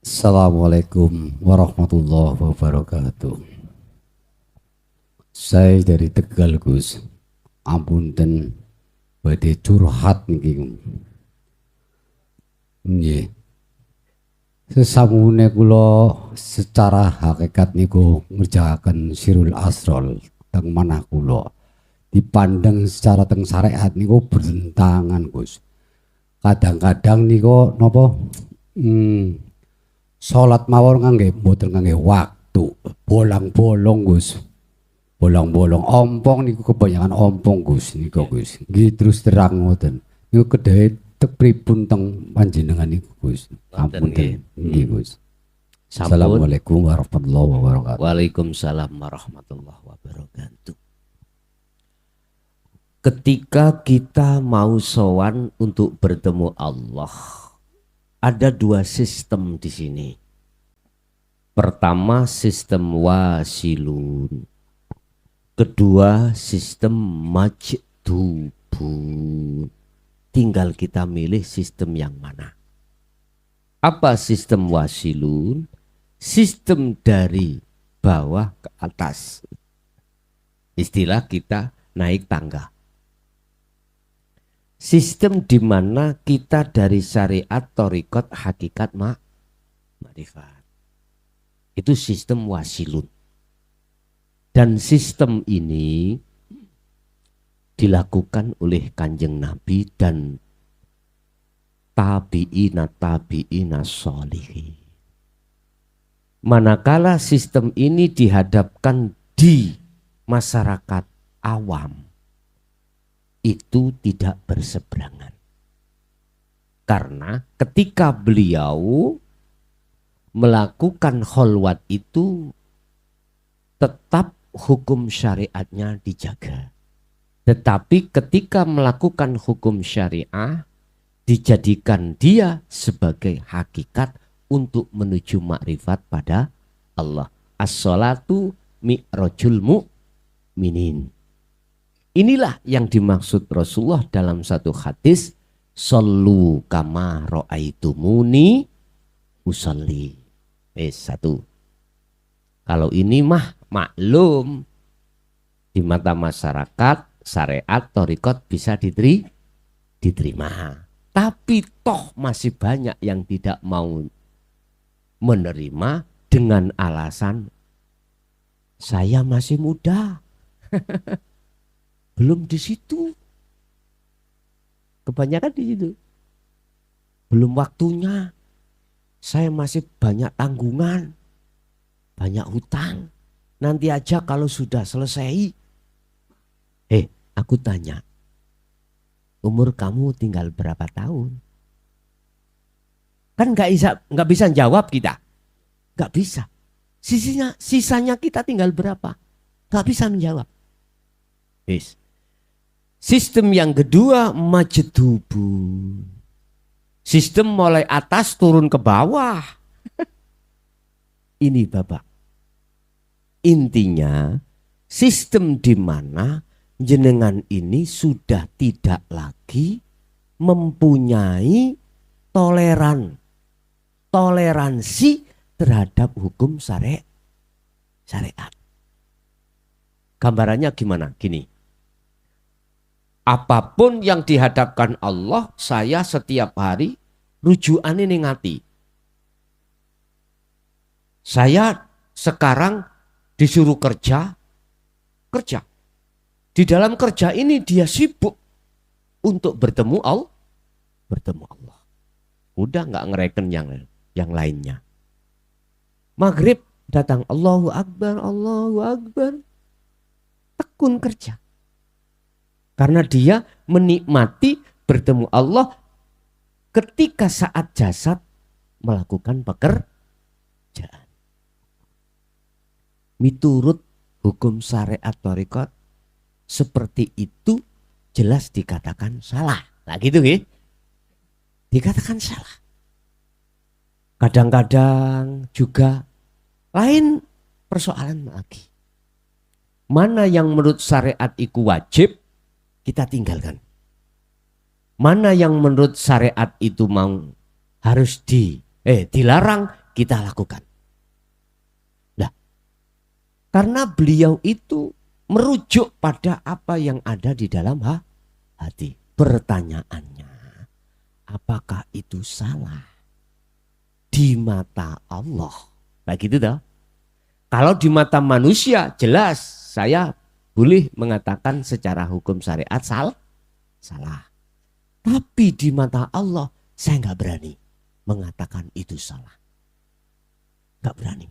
Assalamualaikum warahmatullahi wabarakatuh. Saya dari Tegal, Gus. Ampunten badhe curhat niki. Nggih. Sesamune kula secara hakikat niku ngerjakaken sirul asrol teng manah kula. Dipandang secara teng syariat niku bertentangan, Gus. Kadang-kadang niku napa salat mawon ngangge mboten ngangge waktu, bolong-bolong, Gus. Bolong-bolong ompong niku kebanyakan ompong, Gus, niku, Gus. Nggih terus terang ngoten. Niku kedahe tek pripun teng panjenengan niku, Gus. Ampun nggih, Gus. Sampun. Assalamualaikum warahmatullahi wabarakatuh. Waalaikumsalam warahmatullahi wabarakatuh. Ketika kita mau sowan untuk bertemu Allah, ada dua sistem di sini. Pertama sistem wasilun, kedua sistem majdubun. Tinggal kita milih sistem yang mana. Apa sistem wasilun? Sistem dari bawah ke atas. Istilah kita naik tangga. Sistem di mana kita dari syariat, thariqat, hakikat, ma'rifat. Itu sistem wasilun. Dan sistem ini dilakukan oleh Kanjeng Nabi dan tabi'ina sholihin. Manakala sistem ini dihadapkan di masyarakat awam, itu tidak berseberangan. Karena ketika beliau melakukan kholwat itu, tetap hukum syariatnya dijaga. Tetapi ketika melakukan hukum syariah, dijadikan dia sebagai hakikat untuk menuju makrifat pada Allah. As-sholatu mi'rajul mu'minin. Inilah yang dimaksud Rasulullah dalam satu hadis, shollu kama ra'aitumuni usolli. Satu. Kalau ini mah maklum di mata masyarakat, syariat, thariqat bisa diterima. Tapi toh masih banyak yang tidak mau menerima dengan alasan saya masih muda. Belum di situ. Kebanyakan di situ. Belum waktunya. Saya masih banyak tanggungan. Banyak hutang. Nanti aja kalau sudah selesai. Aku tanya. Umur kamu tinggal berapa tahun? Kan nggak bisa jawab kita. Nggak bisa. Sisanya kita tinggal berapa? Nggak bisa menjawab. Sistem yang kedua majdubun. Sistem mulai atas turun ke bawah. Ini Bapak. Intinya sistem di mana jenengan ini sudah tidak lagi mempunyai toleransi terhadap hukum syariat. Gambarannya gimana? Gini. Apapun yang dihadapkan Allah, saya setiap hari rujukan ini ngati. Saya sekarang disuruh kerja. Di dalam kerja ini dia sibuk untuk bertemu Allah. Udah nggak ngereken yang lainnya. Maghrib datang Allahu Akbar. Tekun kerja. Karena dia menikmati bertemu Allah ketika saat jasad melakukan pekerjaan. Miturut hukum syariat thariqat seperti itu jelas dikatakan salah. Nah gitu ya. Dikatakan salah. Kadang-kadang juga lain persoalan lagi. Mana yang menurut syariat itu wajib, kita tinggalkan. Mana yang menurut syariat itu harus dilarang, kita lakukan. Nah, karena beliau itu merujuk pada apa yang ada di dalam hati. Pertanyaannya, apakah itu salah di mata Allah? Nah gitu toh. Kalau di mata manusia jelas saya boleh mengatakan secara hukum syariat salah. Tapi di mata Allah saya nggak berani mengatakan itu salah. Nggak berani.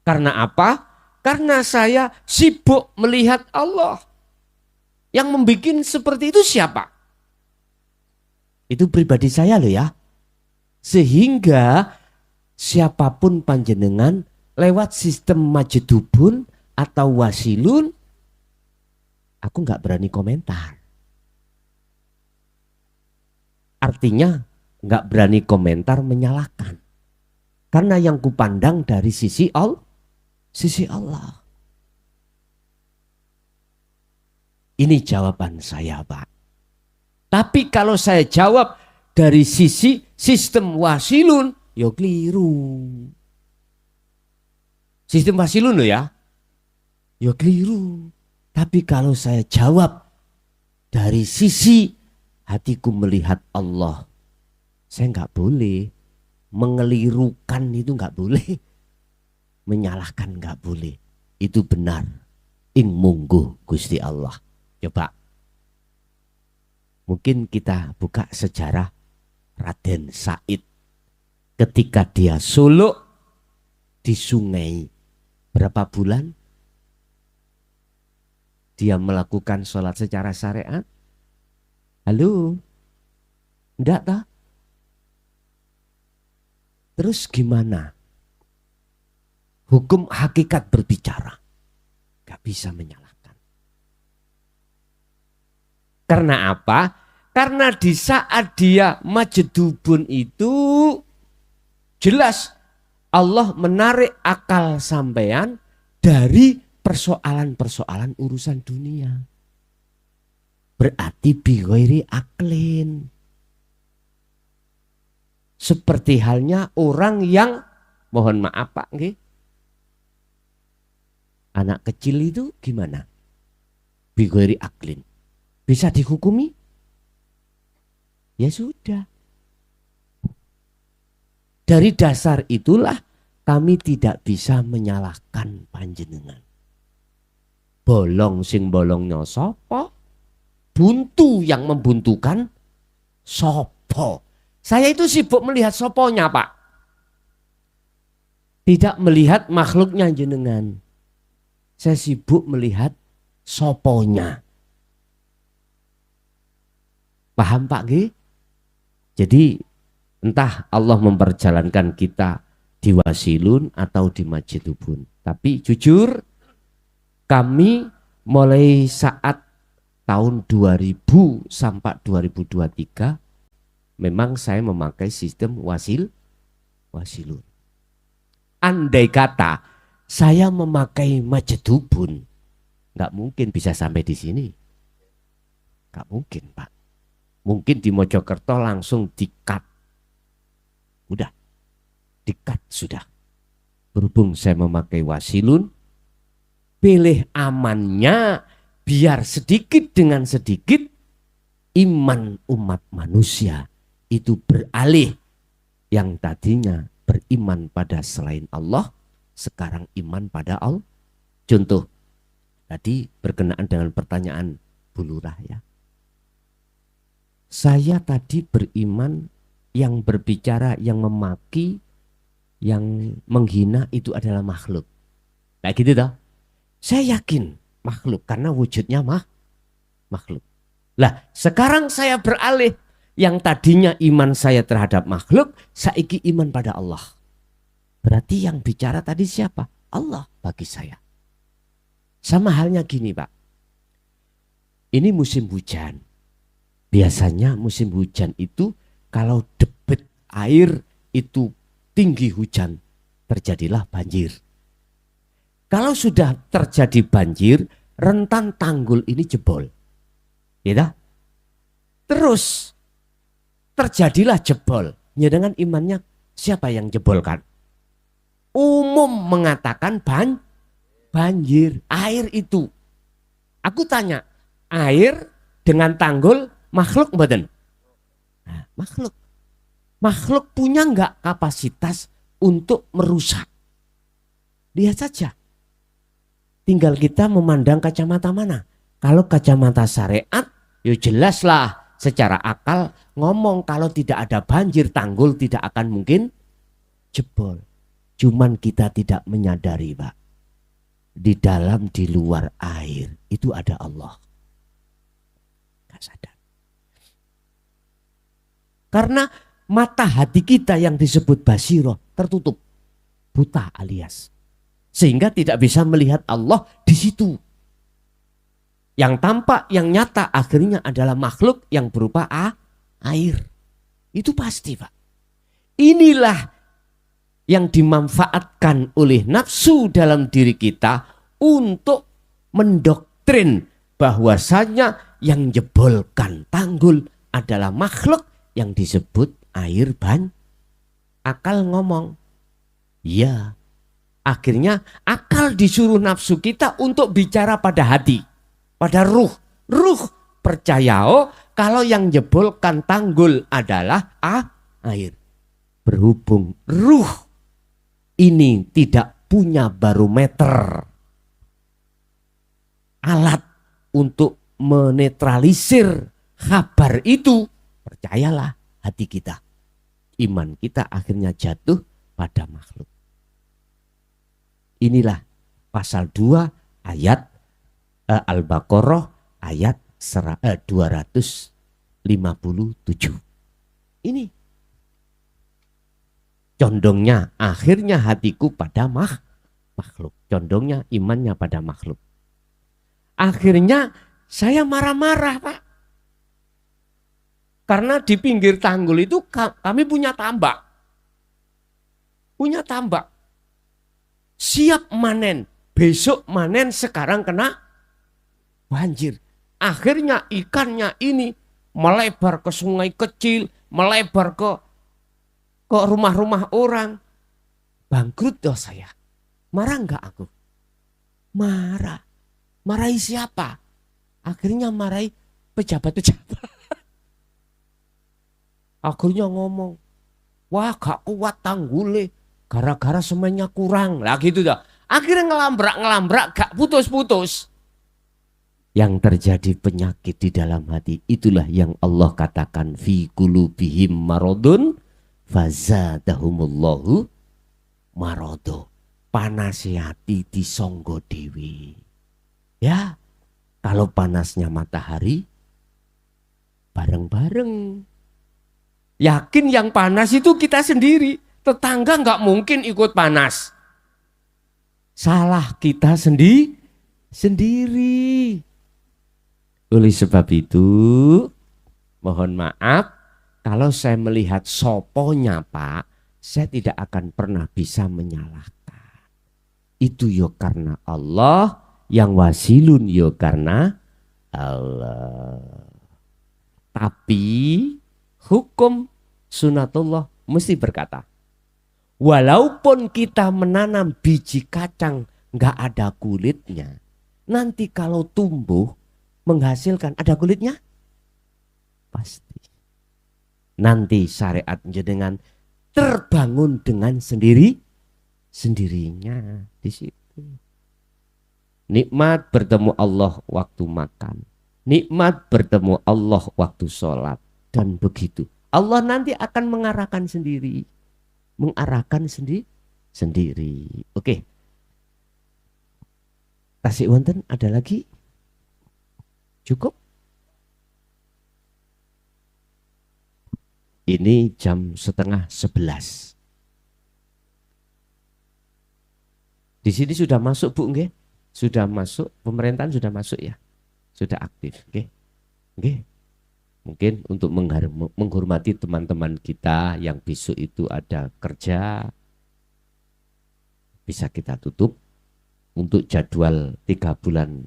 Karena apa? Karena saya sibuk melihat Allah. Yang membuat seperti itu siapa? Itu pribadi saya loh ya. Sehingga siapapun panjenengan lewat sistem majedubun atau wasilun, aku nggak berani komentar. Artinya nggak berani komentar menyalahkan. Karena yang kupandang dari sisi Allah. Ini jawaban saya, Pak. Tapi kalau saya jawab dari sisi sistem wasilun, ya keliru. Sistem wasilun loh ya, ya keliru. Tapi kalau saya jawab dari sisi hatiku melihat Allah, saya nggak boleh mengelirukan, itu nggak boleh, menyalahkan nggak boleh. Itu benar. Ing mungguh Gusti Allah. Coba. Mungkin kita buka sejarah Raden Said. Ketika dia suluk di sungai. Berapa bulan? Dia melakukan sholat secara syariat. Halo? Enggak tak? Terus gimana? Hukum hakikat berbicara. Gak bisa menyalahkan. Karena apa? Karena di saat dia majedubun itu jelas Allah menarik akal sampean dari persoalan-persoalan urusan dunia. Berarti bighairi aklin. Seperti halnya orang yang, mohon maaf Pak, nggih. Anak kecil itu gimana? Bighairi aklin. Bisa dihukumi? Ya sudah. Dari dasar itulah kami tidak bisa menyalahkan panjenengan. Bolong sing bolongnya sopo? Buntu yang membuntukan sopo? Saya itu sibuk melihat soponya Pak. Tidak melihat makhluknya jenengan. Saya sibuk melihat soponya. Paham Pak G? Jadi entah Allah memperjalankan kita di wasilun atau di majedubun. Tapi jujur kami mulai saat tahun 2000 sampai 2023 memang saya memakai sistem wasilun. Andai kata saya memakai majedubun, nggak mungkin bisa sampai di sini. Nggak mungkin Pak. Mungkin di Mojokerto langsung di-cut. Udah, di-cut sudah. Berhubung saya memakai wasilun, pilih amannya biar sedikit dengan sedikit iman umat manusia itu beralih. Yang tadinya beriman pada selain Allah, sekarang iman pada Allah. Contoh, tadi berkenaan dengan pertanyaan Bu Lurah ya. Saya tadi beriman yang berbicara, yang memaki, yang menghina itu adalah makhluk. Nah gitu toh. Saya yakin makhluk karena wujudnya makhluk. Lah sekarang saya beralih, yang tadinya iman saya terhadap makhluk, saiki iman pada Allah. Berarti yang bicara tadi siapa? Allah bagi saya. Sama halnya gini Pak. Ini musim hujan. Biasanya musim hujan itu kalau debit air itu tinggi hujan, terjadilah banjir. Kalau sudah terjadi banjir, rentan tanggul ini jebol. Ya, terus terjadilah jebol. Ya dengan imannya siapa yang jebolkan? umum mengatakan banjir. Air itu. Aku tanya, air dengan tanggul makhluk mboten? Nah, makhluk. Makhluk punya enggak kapasitas untuk merusak? Lihat saja. Tinggal kita memandang kacamata mana. Kalau kacamata syariat, ya jelaslah secara akal ngomong kalau tidak ada banjir tanggul tidak akan mungkin jebol. Cuman kita tidak menyadari, Pak. Di dalam di luar air itu ada Allah. Gak sadar. Karena mata hati kita yang disebut basiroh tertutup, buta alias, sehingga tidak bisa melihat Allah di situ. Yang tampak, yang nyata akhirnya adalah makhluk yang berupa air. Itu pasti, Pak. Inilah yang dimanfaatkan oleh nafsu dalam diri kita untuk mendoktrin bahwasanya yang jebolkan tanggul adalah makhluk yang disebut air akal ngomong, ya. Akhirnya akal disuruh nafsu kita untuk bicara pada hati, pada ruh. Ruh percaya kalau yang jebolkan tanggul adalah air. Berhubung ruh ini tidak punya barometer, alat untuk menetralisir kabar itu, percayalah hati kita, iman kita akhirnya jatuh pada makhluk. Inilah pasal 2 ayat Al-Baqarah ayat 257. Ini condongnya akhirnya hatiku pada makhluk. Condongnya imannya pada makhluk. Akhirnya saya marah-marah, Pak. Karena di pinggir tanggul itu kami punya tambak. Punya tambak. Siap manen. Besok manen, sekarang kena banjir. Akhirnya ikannya ini melebar ke sungai kecil, melebar ke rumah-rumah orang. Bangkrut doh saya. Marah enggak aku? Marah. Marahi siapa? Akhirnya marahi pejabat-pejabat. Akhirnya ngomong, wah gak kuat tanggulnya, gara-gara semennya kurang. Lah gitu dah. Akhirnya ngelambrak gak putus-putus. Yang terjadi penyakit di dalam hati, itulah yang Allah katakan fi qulubihim maradun fazadahumullahu marodo. Panasi hati disonggo dewi. Ya, kalau panasnya matahari bareng-bareng. Yakin yang panas itu kita sendiri. Tetangga nggak mungkin ikut panas. Salah kita sendiri. Oleh sebab itu, mohon maaf kalau saya melihat soponya, Pak, saya tidak akan pernah bisa menyalahkan. Itu yo karena Allah, yang wasilun yo karena Allah. Tapi hukum sunatullah mesti berkata, walaupun kita menanam biji kacang nggak ada kulitnya, nanti kalau tumbuh menghasilkan ada kulitnya? Pasti. Nanti syariat jenengan terbangun dengan sendirinya di situ. Nikmat bertemu Allah waktu makan, nikmat bertemu Allah waktu sholat, dan begitu. Allah nanti akan mengarahkan sendiri. Oke. Tasik wonten ada lagi? Cukup? Ini jam 10:30. Di sini sudah masuk, Bu, nggih? Sudah masuk, pemerintahan sudah masuk ya? Sudah aktif, nggih? Nggih. Mungkin untuk menghormati teman-teman kita yang besok itu ada kerja, bisa kita tutup. Untuk jadwal 3 bulan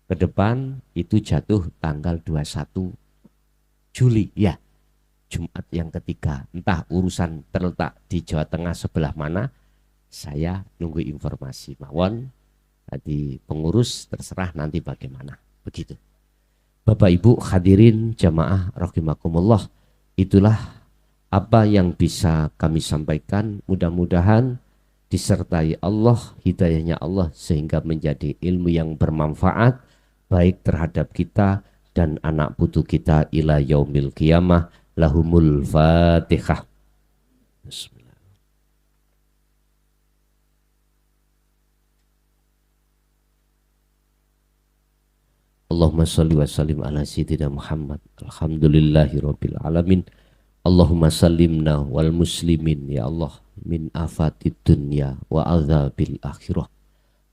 ke depan itu jatuh tanggal 21 Juli ya, Jumat yang ketiga. Entah urusan terletak di Jawa Tengah sebelah mana, Saya nunggu informasi mawon. Tadi pengurus terserah nanti bagaimana. Begitu. Bapak Ibu hadirin jamaah rahimakumullah, itulah apa yang bisa kami sampaikan. Mudah-mudahan disertai Allah, hidayahnya Allah, sehingga menjadi ilmu yang bermanfaat baik terhadap kita dan anak putu kita ila yaumil qiyamah. Lahumul Fatihah. Bismillah. Allahumma salli wa sallim ala sayyidina Muhammad. Alhamdulillahi rabbil alamin. Allahumma sallimna wal muslimin ya Allah min afatid dunya wa azabil akhirah.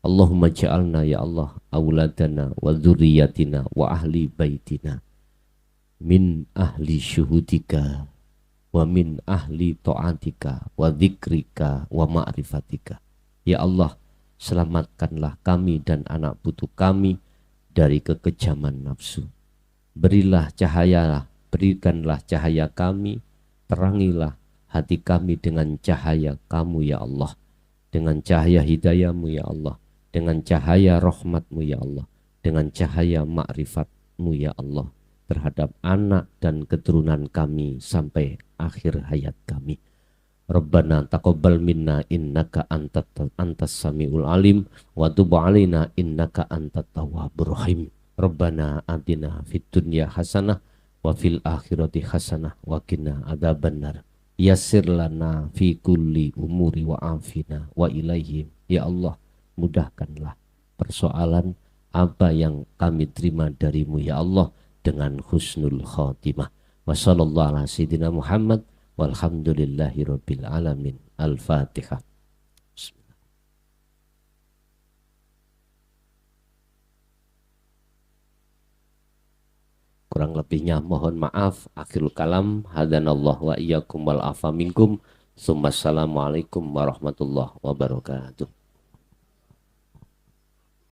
Allahumma ja'alna ya Allah auladana wa dzurriyyatina wa ahli baitina min ahli syuhudika wa min ahli ta'atika wa dzikrika wa ma'rifatika. Ya Allah, selamatkanlah kami dan anak putu kami dari kekejaman nafsu. Berikanlah cahaya kami, terangilah hati kami dengan cahaya kamu ya Allah, dengan cahaya hidayahmu ya Allah, dengan cahaya rahmatmu ya Allah, dengan cahaya ma'rifatmu ya Allah, terhadap anak dan keturunan kami sampai akhir hayat kami. Rabbana taqabbal minna innaka antas samiul alim wa tub alaina innaka antat tawwabur rahim. Rabbana atina fid dunya hasanah wa fil akhirati hasanah wa qina adzabannar. Yassir lana fi kulli umuri wa afina wa ilaihim. Ya Allah, mudahkanlah persoalan apa yang kami terima darimu ya Allah dengan husnul khatimah. Wa sallallahu ala sayyidina Muhammad walhamdulillahi rabbil alamin. Al-Fatihah. Kurang lebihnya mohon maaf. Akhirul kalam. Hadanallahu wa iyyakum wal afa minkum. Assalamualaikum warahmatullahi wabarakatuh.